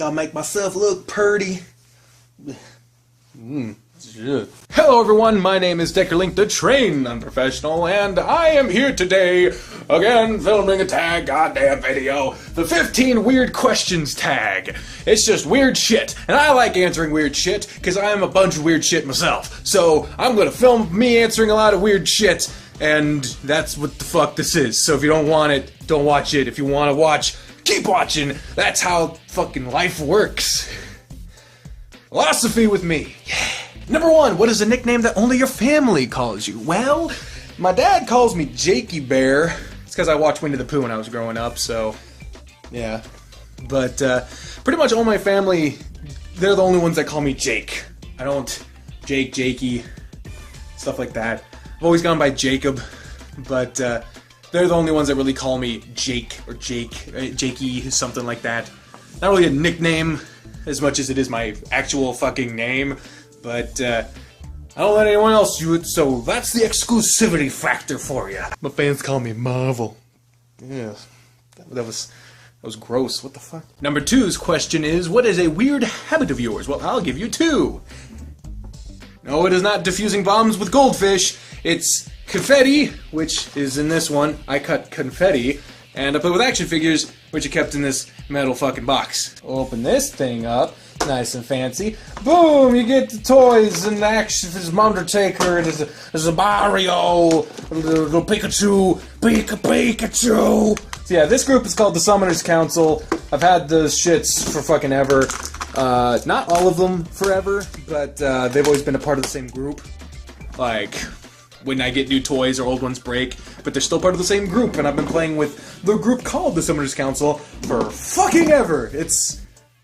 Gotta make myself look purty. Shit. Hello everyone, my name is Deckerlink, the trained unprofessional, and I am here today, again, filming a tag goddamn video, the 15 weird questions tag. It's just weird shit, and I like answering weird shit, because I am a bunch of weird shit myself. So, I'm gonna film me answering a lot of weird shit, and that's what the fuck this is. So if you don't want it, don't watch it. If you want to watch, keep watching. That's how fucking life works. Philosophy with me. Yeah. Number 1, what is a nickname that only your family calls you? Well, my dad calls me Jakey Bear. It's because I watched Winnie the Pooh when I was growing up, so yeah. But pretty much all my family, they're the only ones that call me Jake. I don't Jakey, stuff like that. I've always gone by Jacob, but they're the only ones that really call me Jake or Jakey, something like that. Not really a nickname as much as it is my actual fucking name. But, I don't let anyone else do it, so that's the exclusivity factor for you. My fans call me Marvel. Yeah, that was gross. What the fuck? Number 2's question is, what is a weird habit of yours? Well, I'll give you 2. No, it is not diffusing bombs with goldfish. It's confetti, which is in this one. I cut confetti, and I play with action figures, which are kept in this metal fucking box. Open this thing up. Nice and fancy. Boom! You get the toys and the action. There's an Undertaker. There's a Mario. A little Pikachu. Pikachu. So yeah, this group is called the Summoners Council. I've had those shits for fucking ever. Not all of them forever, but they've always been a part of the same group. Like when I get new toys or old ones break, but they're still part of the same group. And I've been playing with the group called the Summoners Council for fucking ever. It's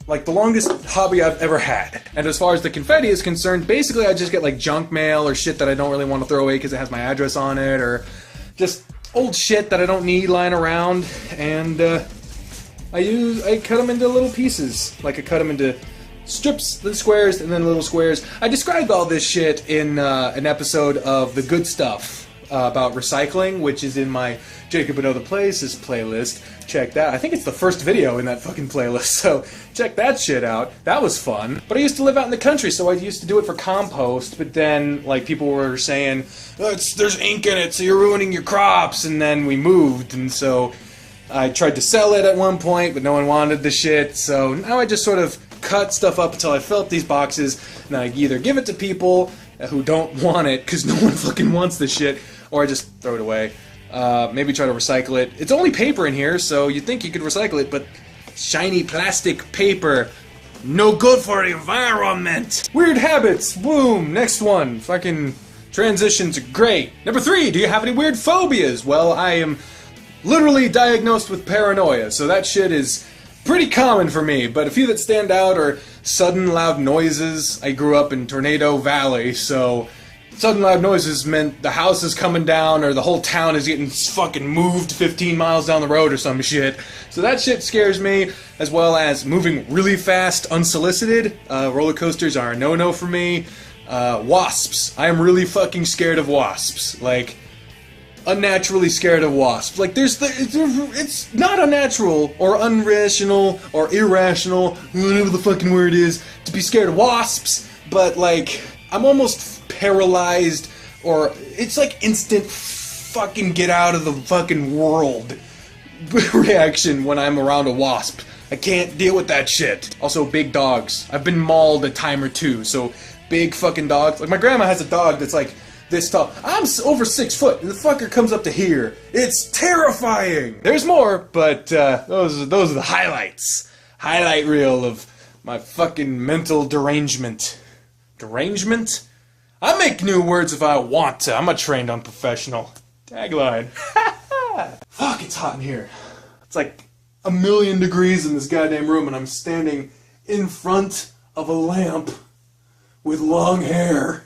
like the longest hobby I've ever had. And as far as the confetti is concerned, basically I just get like junk mail or shit that I don't really want to throw away because it has my address on it, or just old shit that I don't need lying around, and I cut them into little pieces. Like I cut them into strips, then squares, and then little squares. I described all this shit in an episode of The Good Stuff about recycling, which is in my Jacob and Other Places playlist. Check that. I think it's the first video in that fucking playlist, so check that shit out. That was fun. But I used to live out in the country, so I used to do it for compost, but then, like, people were saying, there's ink in it, so you're ruining your crops, and then we moved, and so I tried to sell it at one point, but no one wanted the shit, so now I just sort of cut stuff up until I fill up these boxes, and I either give it to people who don't want it, because no one fucking wants this shit, or I just throw it away. Maybe try to recycle it. It's only paper in here, so you'd think you could recycle it, but shiny plastic paper, no good for the environment. Weird habits, boom, next one. Fucking transitions are great. Number 3, do you have any weird phobias? Well, I am literally diagnosed with paranoia, so that shit is pretty common for me, but a few that stand out are sudden loud noises. I grew up in Tornado Valley, so sudden loud noises meant the house is coming down or the whole town is getting fucking moved 15 miles down the road or some shit. So that shit scares me, as well as moving really fast unsolicited. Roller coasters are a no-no for me. Wasps. I am really fucking scared of wasps. Like, unnaturally scared of wasps. Like, it's not unnatural or unrational or irrational, whatever the fucking word is, to be scared of wasps, but like, I'm almost paralyzed, or it's like instant fucking get out of the fucking world reaction when I'm around a wasp. I can't deal with that shit. Also, big dogs. I've been mauled a time or two, so big fucking dogs. Like, my grandma has a dog that's like this tall. I'm over 6 foot, and the fucker comes up to here. It's terrifying! There's more, but those are the highlights. Highlight reel of my fucking mental derangement. Derangement? I make new words if I want to. I'm a trained unprofessional. Tagline. Fuck, it's hot in here. It's like 1,000,000 degrees in this goddamn room, and I'm standing in front of a lamp with long hair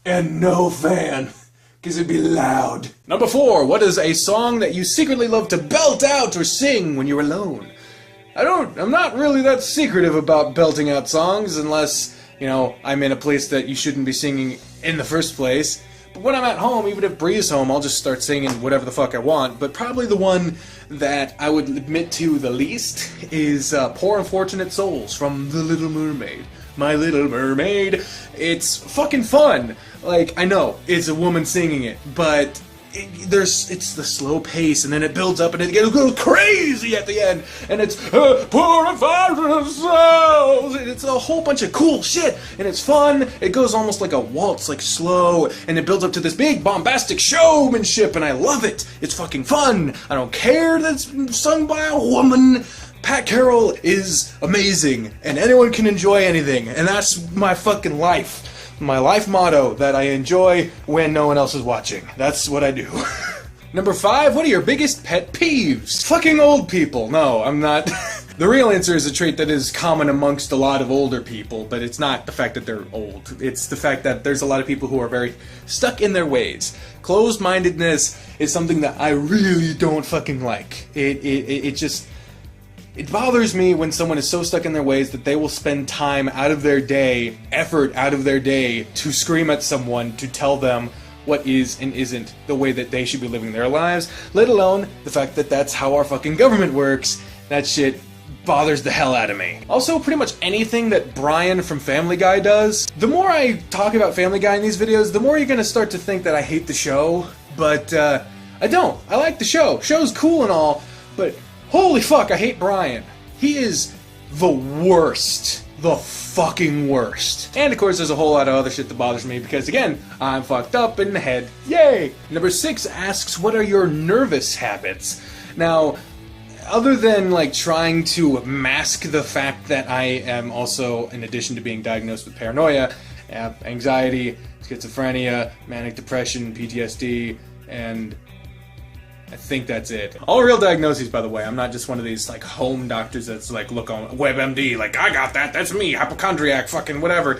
and no fan, because it'd be loud. Number 4, what is a song that you secretly love to belt out or sing when you're alone? I'm not really that secretive about belting out songs unless, you know, I'm in a place that you shouldn't be singing in the first place. But when I'm at home, even if Bri's home, I'll just start singing whatever the fuck I want. But probably the one that I would admit to the least is Poor Unfortunate Souls from The Little Mermaid. My Little Mermaid. It's fucking fun. Like, I know, it's a woman singing it, but it's the slow pace, and then it builds up, and it goes crazy at the end, and it's Poor Unfortunate Souls, and it's a whole bunch of cool shit, and it's fun. It goes almost like a waltz, like slow, and it builds up to this big bombastic showmanship, and I love it. It's fucking fun. I don't care that it's sung by a woman. Pat Carroll is amazing, and anyone can enjoy anything, and that's my fucking life. My life motto that I enjoy when no one else is watching. That's what I do. Number 5, what are your biggest pet peeves? Fucking old people. No, I'm not. The real answer is a trait that is common amongst a lot of older people, but it's not the fact that they're old. It's the fact that there's a lot of people who are very stuck in their ways. Closed-mindedness is something that I really don't fucking like. It bothers me when someone is so stuck in their ways that they will spend time out of their day, effort out of their day, to scream at someone to tell them what is and isn't the way that they should be living their lives, let alone the fact that that's how our fucking government works. That shit bothers the hell out of me. Also, pretty much anything that Brian from Family Guy does. The more I talk about Family Guy in these videos, the more you're gonna start to think that I hate the show, but I don't. I like the show. Show's cool and all, but holy fuck, I hate Brian. He is the worst. The fucking worst. And of course, there's a whole lot of other shit that bothers me because, again, I'm fucked up in the head. Yay! Number 6 asks, what are your nervous habits? Now, other than, like, trying to mask the fact that I am also, in addition to being diagnosed with paranoia, have anxiety, schizophrenia, manic depression, PTSD, and I think that's it. All real diagnoses, by the way. I'm not just one of these, like, home doctors that's, like, look on WebMD, like, I got that, that's me, hypochondriac, fucking whatever.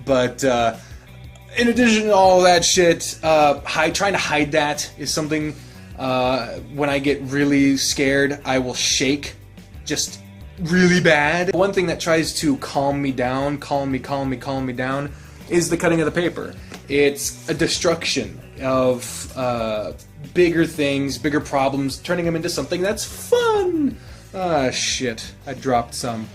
But, in addition to all that shit, trying to hide that is something, when I get really scared, I will shake, just really bad. One thing that tries to calm me down, calm me down, is the cutting of the paper. It's a destruction of, bigger things, bigger problems, turning them into something that's fun! Ah, shit. I dropped some.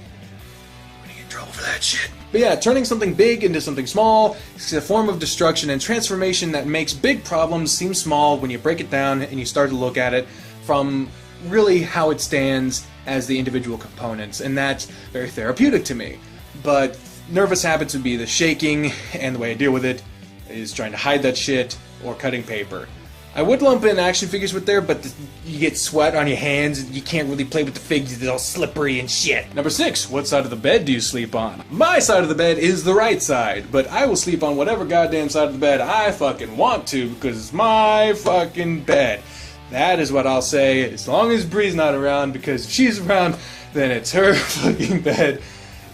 I'm gonna get in trouble for that shit. But yeah, turning something big into something small is a form of destruction and transformation that makes big problems seem small when you break it down and you start to look at it from really how it stands as the individual components, and that's very therapeutic to me. But nervous habits would be the shaking, and the way I deal with it is trying to hide that shit or cutting paper. I would lump in action figures with there, but you get sweat on your hands and you can't really play with the figures, they're all slippery and shit. Number 6, what side of the bed do you sleep on? My side of the bed is the right side, but I will sleep on whatever goddamn side of the bed I fucking want to, because it's my fucking bed. That is what I'll say, as long as Bri's not around, because if she's around, then it's her fucking bed,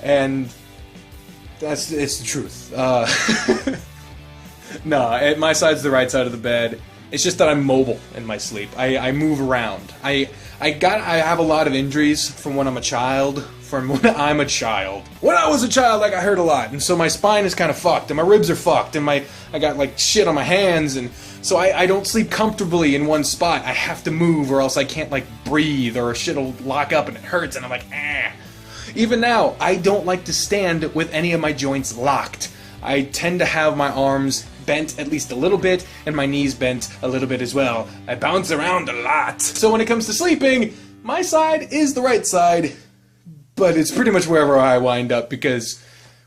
and it's the truth. No, my side's the right side of the bed. It's just that I'm mobile in my sleep. I move around. I have a lot of injuries from when I'm a child. When I was a child, like, I hurt a lot, and so my spine is kind of fucked, and my ribs are fucked, and I got, like, shit on my hands, and so I don't sleep comfortably in one spot. I have to move, or else I can't, like, breathe, or shit'll lock up and it hurts, and I'm like, eh. Even now, I don't like to stand with any of my joints locked. I tend to have my arms bent at least a little bit, and my knees bent a little bit as well. I bounce around a lot. So when it comes to sleeping, my side is the right side, but it's pretty much wherever I wind up, because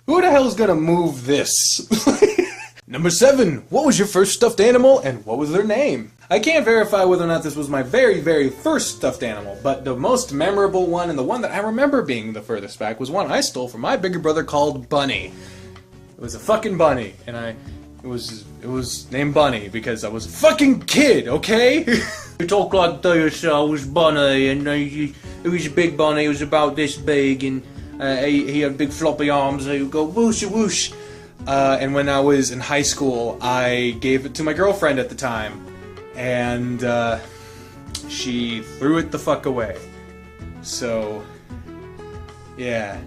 who the hell is gonna move this? Number 7, what was your first stuffed animal, and what was their name? I can't verify whether or not this was my very, very first stuffed animal, but the most memorable one, and the one that I remember being the furthest back, was one I stole from my bigger brother called Bunny. It was a fucking bunny, and it was named Bunny because I was a fucking kid, okay? You talk like this, I was Bunny, and he was a big bunny, he was about this big, and he had big floppy arms, and he would go whoosh whoosh. And when I was in high school, I gave it to my girlfriend at the time, and she threw it the fuck away. So, yeah.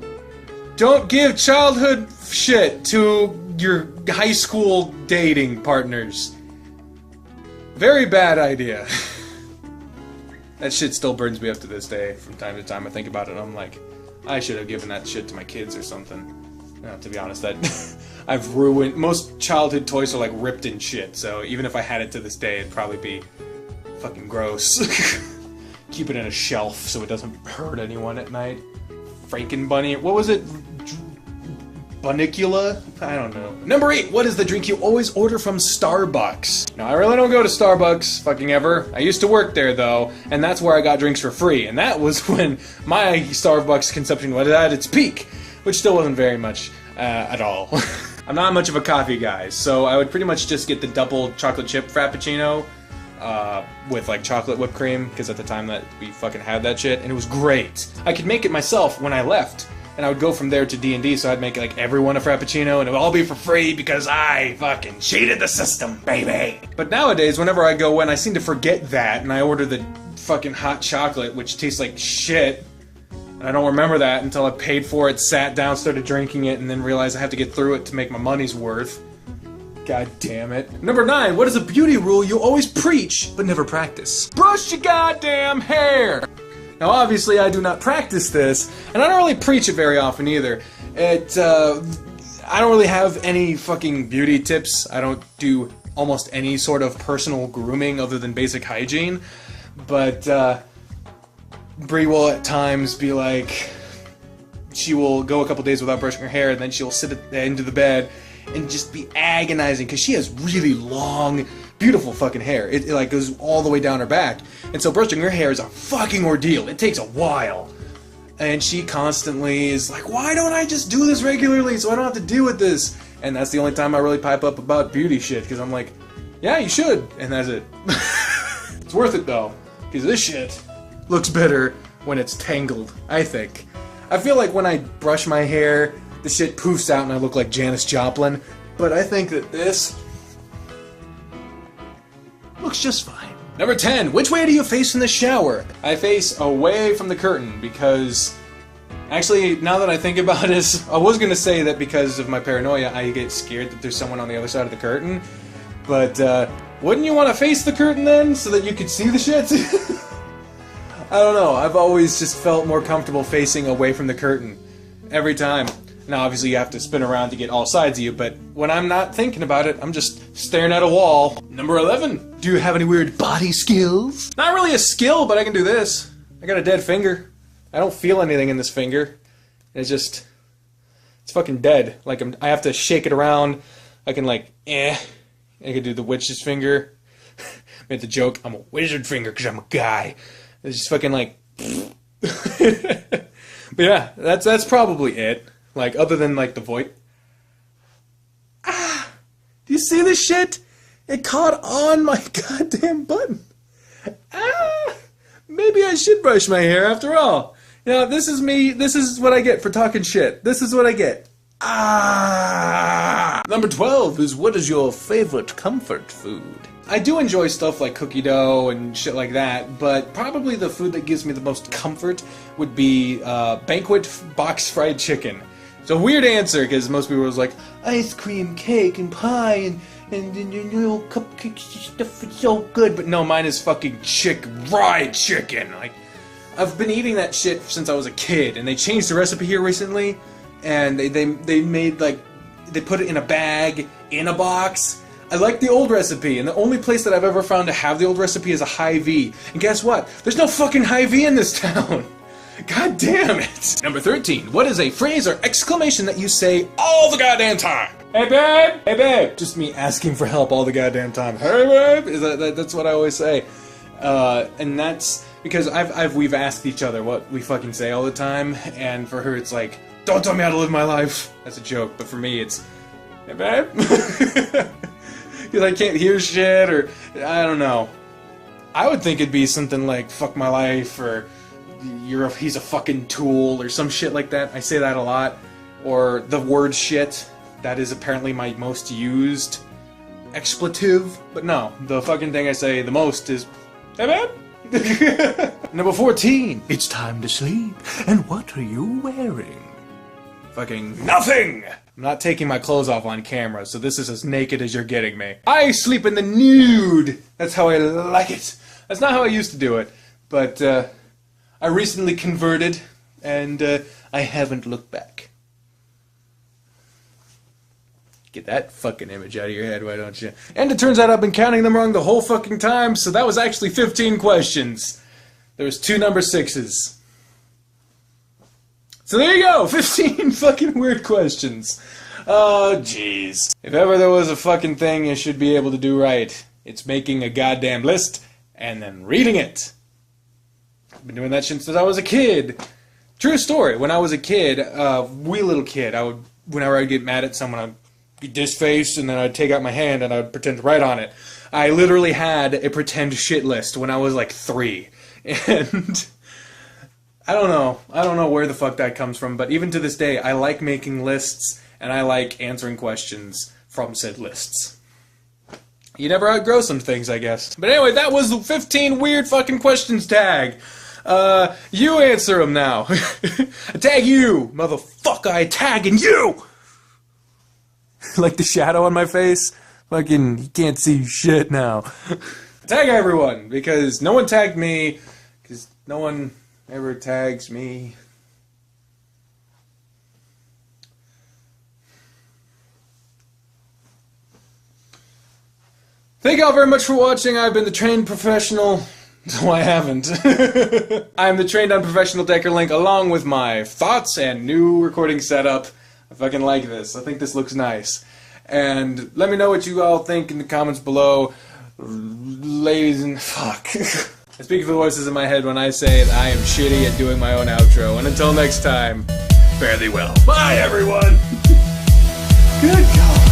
Don't give childhood shit to your high school dating partners. Very bad idea. That shit still burns me up to this day. From time to time I think about it and I'm like, I should have given that shit to my kids or something. To be honest, that I've ruined... Most childhood toys are like ripped and shit, so even if I had it to this day, it'd probably be fucking gross. Keep it in a shelf so it doesn't hurt anyone at night. Frankenbunny... What was it? Bunicula? I don't know. Number 8. What is the drink you always order from Starbucks? Now, I really don't go to Starbucks fucking ever. I used to work there, though, and that's where I got drinks for free. And that was when my Starbucks consumption was at its peak, which still wasn't very much at all. I'm not much of a coffee guy, so I would pretty much just get the double chocolate chip frappuccino with like chocolate whipped cream, because at the time that we fucking had that shit, and it was great. I could make it myself when I left. And I would go from there to D&D, so I'd make like everyone a Frappuccino, and it would all be for free because I fucking cheated the system, baby! But nowadays, whenever I go in, I seem to forget that, and I order the fucking hot chocolate, which tastes like shit. And I don't remember that until I paid for it, sat down, started drinking it, and then realized I have to get through it to make my money's worth. God damn it. Number 9, what is a beauty rule you always preach, but never practice? Brush your goddamn hair! Now, obviously, I do not practice this, and I don't really preach it very often either. I don't really have any fucking beauty tips. I don't do almost any sort of personal grooming other than basic hygiene. But, Bri will at times be like, she will go a couple days without brushing her hair, and then she'll sit at the end of the bed and just be agonizing, because she has really long, beautiful fucking hair. It like goes all the way down her back. And so brushing her hair is a fucking ordeal. It takes a while. And she constantly is like, why don't I just do this regularly so I don't have to deal with this? And that's the only time I really pipe up about beauty shit, because I'm like, yeah, you should. And that's it. It's worth it though, because this shit looks better when it's tangled, I think. I feel like when I brush my hair, the shit poofs out and I look like Janis Joplin. But I think that this looks just fine. Number 10, which way do you face in the shower? I face away from the curtain because, actually, now that I think about it, I was gonna say that because of my paranoia, I get scared that there's someone on the other side of the curtain. But, wouldn't you want to face the curtain then, so that you could see the shit? I don't know, I've always just felt more comfortable facing away from the curtain. Every time. Now, obviously, you have to spin around to get all sides of you, but when I'm not thinking about it, I'm just staring at a wall. Number 11. Do you have any weird body skills? Not really a skill, but I can do this. I got a dead finger. I don't feel anything in this finger. It's just... it's fucking dead. Like, I have to shake it around. I can, like, I can do the witch's finger. Made the joke, I'm a wizard finger because I'm a guy. It's just fucking, like... But yeah, that's probably it. Like, other than, like, the void. Ah! Do you see this shit? It caught on my goddamn button. Ah! Maybe I should brush my hair after all. You know, this is me. This is what I get for talking shit. This is what I get. Ah! Number 12 is, what is your favorite comfort food? I do enjoy stuff like cookie dough and shit like that, but probably the food that gives me the most comfort would be Banquet box fried chicken. It's a weird answer, because most people was like, ice cream, cake, and pie, and you know, cupcake stuff, it's so good. But no, mine is fucking fried chicken. Like, I've been eating that shit since I was a kid, and they changed the recipe here recently, and they made, like, they put it in a bag, in a box. I like the old recipe, and the only place that I've ever found to have the old recipe is a Hy-Vee. And guess what? There's no fucking Hy-Vee in this town! God damn it! Number 13. What is a phrase or exclamation that you say all the goddamn time? Hey babe! Hey babe! Just me asking for help all the goddamn time. Hey babe! That's what I always say. And that's because we've asked each other what we fucking say all the time, and for her it's like, don't tell me how to live my life! That's a joke, but for me it's, hey babe? Because I can't hear shit, or I don't know. I would think it'd be something like, fuck my life, or he's a fucking tool, or some shit like that. I say that a lot. Or the word shit. That is apparently my most used expletive. But no, the fucking thing I say the most is, hey man? Number 14. It's time to sleep. And what are you wearing? fucking nothing! I'm not taking my clothes off on camera, so this is as naked as you're getting me. I sleep in the nude! That's how I like it. That's not how I used to do it, but I recently converted, and I haven't looked back. Get that fucking image out of your head, why don't you? And it turns out I've been counting them wrong the whole fucking time, so that was actually 15 questions. There was 2 number 6s. So there you go, 15 fucking weird questions. Oh, jeez. If ever there was a fucking thing you should be able to do right, it's making a goddamn list and then reading it. I've been doing that since I was a kid. True story, when I was a kid, wee little kid, whenever I'd get mad at someone, I'd be this face, and then I'd take out my hand and I'd pretend to write on it. I literally had a pretend shit list when I was like 3. And I don't know where the fuck that comes from, but even to this day, I like making lists, and I like answering questions from said lists. You never outgrow some things, I guess. But anyway, that was the 15 weird fucking questions tag. You answer them now. I tag you, motherfucker, I tagging you! Like the shadow on my face? Fucking, you can't see shit now. Tag everyone, because no one tagged me, because no one ever tags me. Thank y'all very much for watching. I've been the trained professional. No, I haven't. I'm the trained unprofessional Deckerlink, along with my thoughts and new recording setup. I fucking like this. I think this looks nice. And let me know what you all think in the comments below. Ladies and fuck. I speak for the voices in my head when I say that I am shitty at doing my own outro. And until next time, fare thee well. Bye, everyone! Good God.